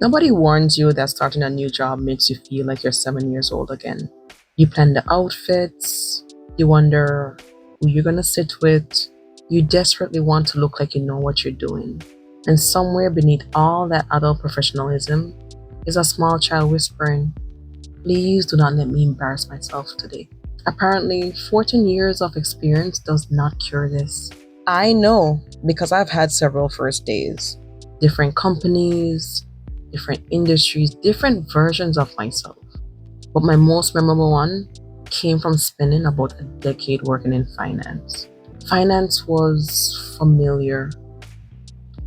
Nobody warns you that starting a new job makes you feel like you're 7 years old again. You plan the outfits, you wonder who you're gonna sit with, you desperately want to look like you know what you're doing. And somewhere beneath all that adult professionalism is a small child whispering, please do not let me embarrass myself today. Apparently, 14 years of experience does not cure this. I know because I've had several first days, different companies, different industries, different versions of myself. But my most memorable one came from spending about a decade working in finance. Finance was familiar.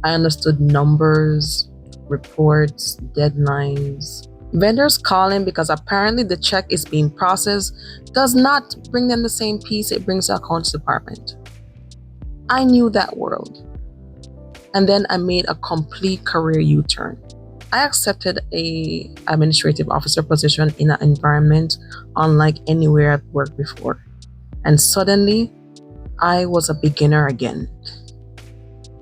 I understood numbers, reports, deadlines. Vendors calling because apparently the check is being processed does not bring them the same peace it brings the accounts department. I knew that world. And then I made a complete career U-turn. I accepted a administrative officer position in an environment unlike anywhere I've worked before. And suddenly, I was a beginner again.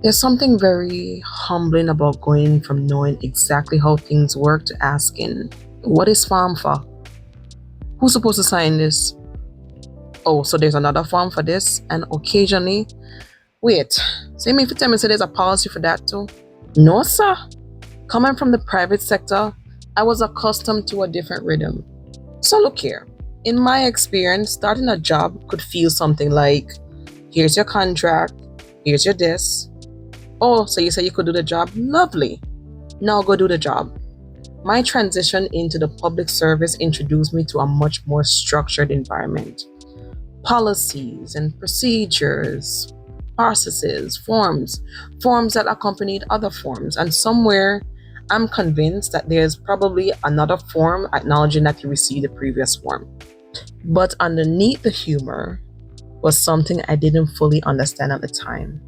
There's something very humbling about going from knowing exactly how things work to asking, what is farm for? Who's supposed to sign this? Oh, so there's another form for this? And occasionally, wait, so you mean to tell me so there's a policy for that too? No, sir. Coming from the private sector, I was accustomed to a different rhythm. So look here, in my experience, starting a job could feel something like, here's your contract, here's your this. Oh, so you say you could do the job? Lovely. Now go do the job. My transition into the public service introduced me to a much more structured environment. Policies and procedures, processes, forms that accompanied other forms, and somewhere I'm convinced that there's probably another form acknowledging that you received the previous form. But underneath the humor was something I didn't fully understand at the time.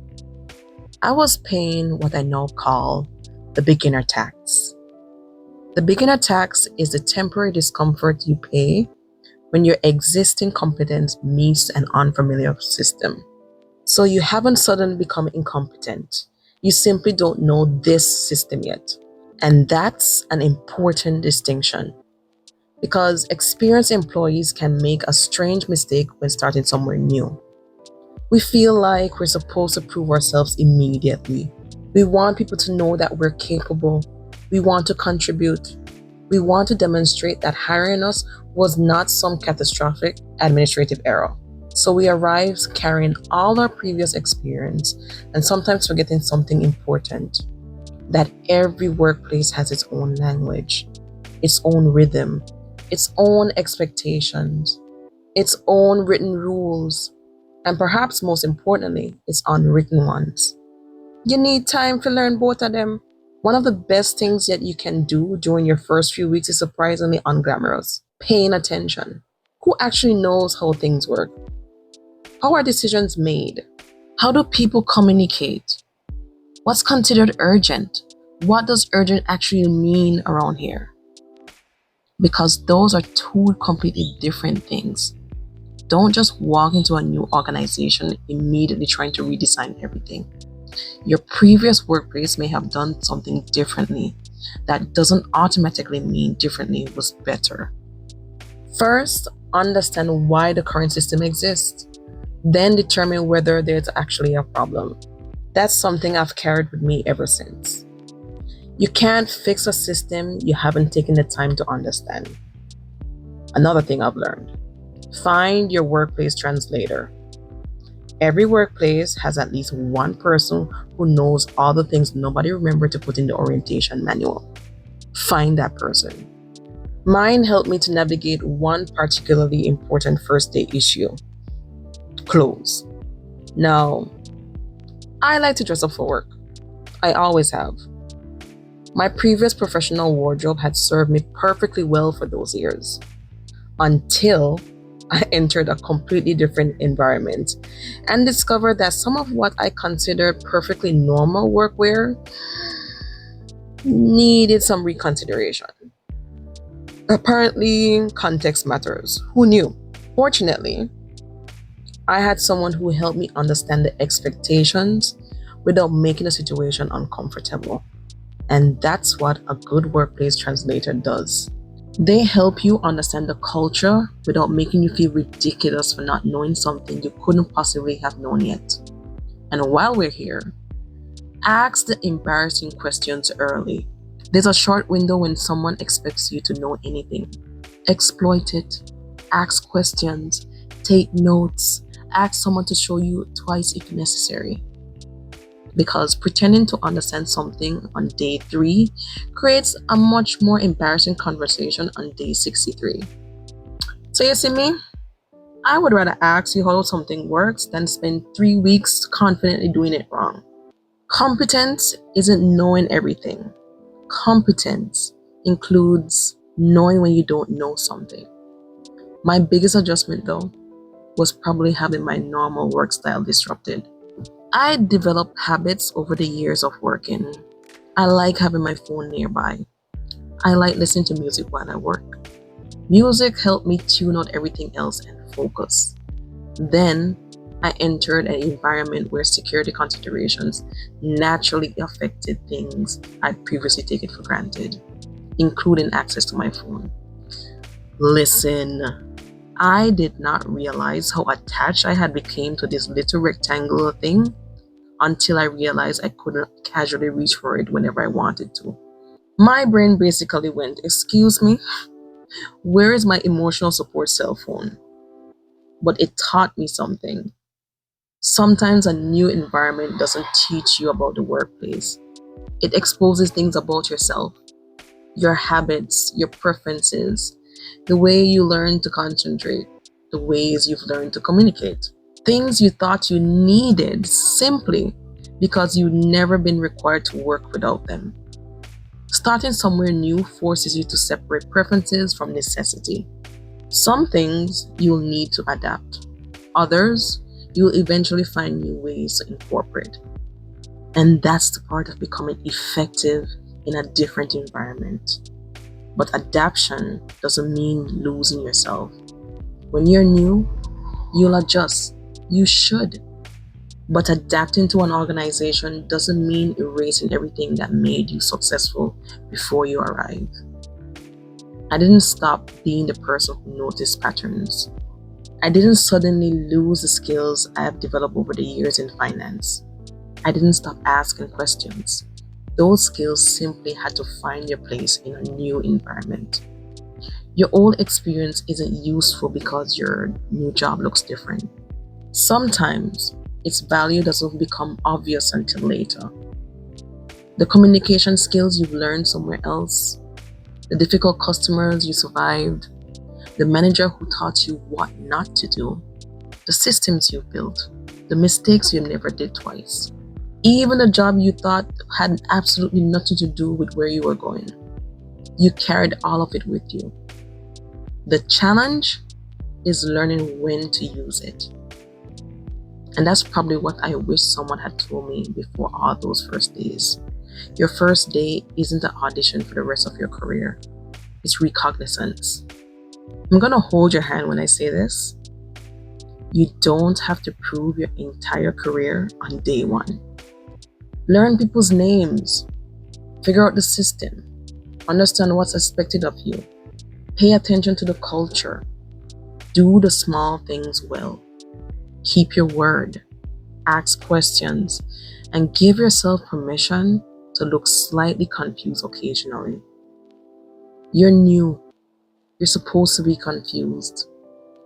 I was paying what I now call the beginner tax. The beginner tax is the temporary discomfort you pay when your existing competence meets an unfamiliar system. So you haven't suddenly become incompetent. You simply don't know this system yet. And that's an important distinction because experienced employees can make a strange mistake when starting somewhere new. We feel like we're supposed to prove ourselves immediately. We want people to know that we're capable. We want to contribute. We want to demonstrate that hiring us was not some catastrophic administrative error. So we arrive carrying all our previous experience and sometimes forgetting something important, that every workplace has its own language, its own rhythm, its own expectations, its own written rules, and perhaps most importantly, its unwritten ones. You need time to learn both of them. One of the best things that you can do during your first few weeks is surprisingly unglamorous. Paying attention. Who actually knows how things work? How are decisions made? How do people communicate? What's considered urgent? What does urgent actually mean around here? Because those are two completely different things. Don't just walk into a new organization immediately trying to redesign everything. Your previous workplace may have done something differently. That doesn't automatically mean differently was better. First, understand why the current system exists. Then determine whether there's actually a problem. That's something I've carried with me ever since. You can't fix a system you haven't taken the time to understand. Another thing I've learned, find your workplace translator. Every workplace has at least one person who knows all the things nobody remembered to put in the orientation manual. Find that person. Mine helped me to navigate one particularly important first day issue, clothes. Now, I like to dress up for work. I always have. My previous professional wardrobe had served me perfectly well for those years until I entered a completely different environment and discovered that some of what I considered perfectly normal workwear needed some reconsideration. Apparently, context matters. Who knew? Fortunately, I had someone who helped me understand the expectations without making the situation uncomfortable. And that's what a good workplace translator does. They help you understand the culture without making you feel ridiculous for not knowing something you couldn't possibly have known yet. And while we're here, ask the embarrassing questions early. There's a short window when someone expects you to know anything. Exploit it. Ask questions. Take notes. Ask someone to show you twice if necessary. Because pretending to understand something on day 3 creates a much more embarrassing conversation on day 63. So, you see me? I would rather ask you how something works than spend 3 weeks confidently doing it wrong. Competence isn't knowing everything. Competence includes knowing when you don't know something. My biggest adjustment, though, was probably having my normal work style disrupted. I developed habits over the years of working. I like having my phone nearby. I like listening to music while I work. Music helped me tune out everything else and focus. Then I entered an environment where security considerations naturally affected things I'd previously taken for granted, including access to my phone. Listen, I did not realize how attached I had become to this little rectangular thing until I realized I couldn't casually reach for it whenever I wanted to. My brain basically went, "Excuse me, where is my emotional support cell phone?" But it taught me something. Sometimes a new environment doesn't teach you about the workplace. It exposes things about yourself, your habits, your preferences, the way you learn to concentrate, the ways you've learned to communicate. Things you thought you needed simply because you'd never been required to work without them. Starting somewhere new forces you to separate preferences from necessity. Some things you'll need to adapt, others you'll eventually find new ways to incorporate. And that's the part of becoming effective in a different environment. But adaptation doesn't mean losing yourself. When you're new, you'll adjust. You should. But adapting to an organization doesn't mean erasing everything that made you successful before you arrive. I didn't stop being the person who noticed patterns. I didn't suddenly lose the skills I have developed over the years in finance. I didn't stop asking questions. Those skills simply had to find their place in a new environment. Your old experience isn't useful because your new job looks different. Sometimes its value doesn't become obvious until later. The communication skills you've learned somewhere else, the difficult customers you survived, the manager who taught you what not to do, the systems you've built, the mistakes you never did twice. Even the job you thought had absolutely nothing to do with where you were going. You carried all of it with you. The challenge is learning when to use it. And that's probably what I wish someone had told me before all those first days. Your first day isn't an audition for the rest of your career. It's recognizance. I'm gonna hold your hand when I say this. You don't have to prove your entire career on day 1. Learn people's names. Figure out the system. Understand what's expected of you. Pay attention to the culture. Do the small things well. Keep your word. Ask questions. And give yourself permission to look slightly confused occasionally. You're new. You're supposed to be confused.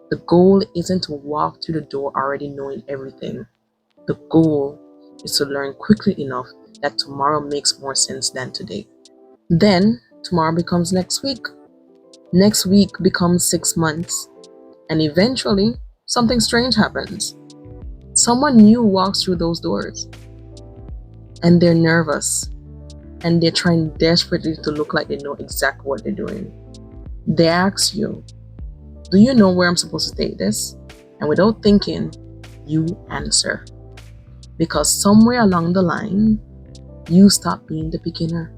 The goal isn't to walk through the door already knowing everything. The goal is to learn quickly enough that tomorrow makes more sense than today. Then tomorrow becomes next week. Next week becomes 6 months. And eventually, something strange happens. Someone new walks through those doors. And they're nervous. And they're trying desperately to look like they know exactly what they're doing. They ask you, "Do you know where I'm supposed to take this?" And without thinking, you answer. Because somewhere along the line, you stop being the beginner.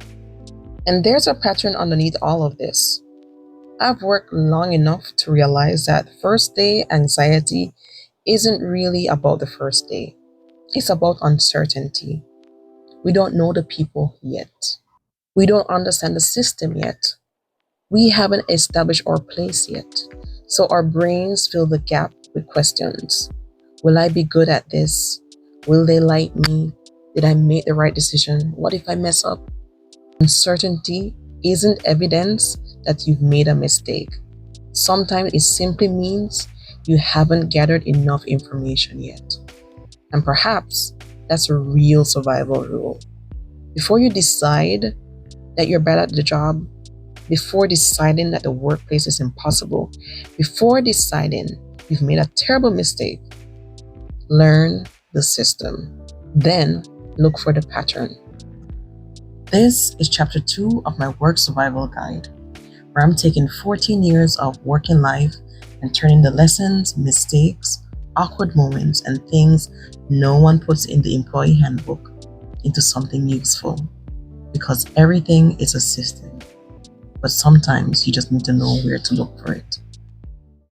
And there's a pattern underneath all of this. I've worked long enough to realize that first day anxiety isn't really about the first day. It's about uncertainty. We don't know the people yet. We don't understand the system yet. We haven't established our place yet. So our brains fill the gap with questions. Will I be good at this? Will they like me? Did I make the right decision? What if I mess up? Uncertainty isn't evidence that you've made a mistake. Sometimes it simply means you haven't gathered enough information yet. And perhaps that's a real survival rule. Before you decide that you're bad at the job, before deciding that the workplace is impossible, before deciding you've made a terrible mistake, learn the system. Then look for the pattern. This is chapter 2 of my work survival guide, where I'm taking 14 years of working life and turning the lessons, mistakes, awkward moments, and things no one puts in the employee handbook into something useful. Because everything is a system, but sometimes you just need to know where to look for it.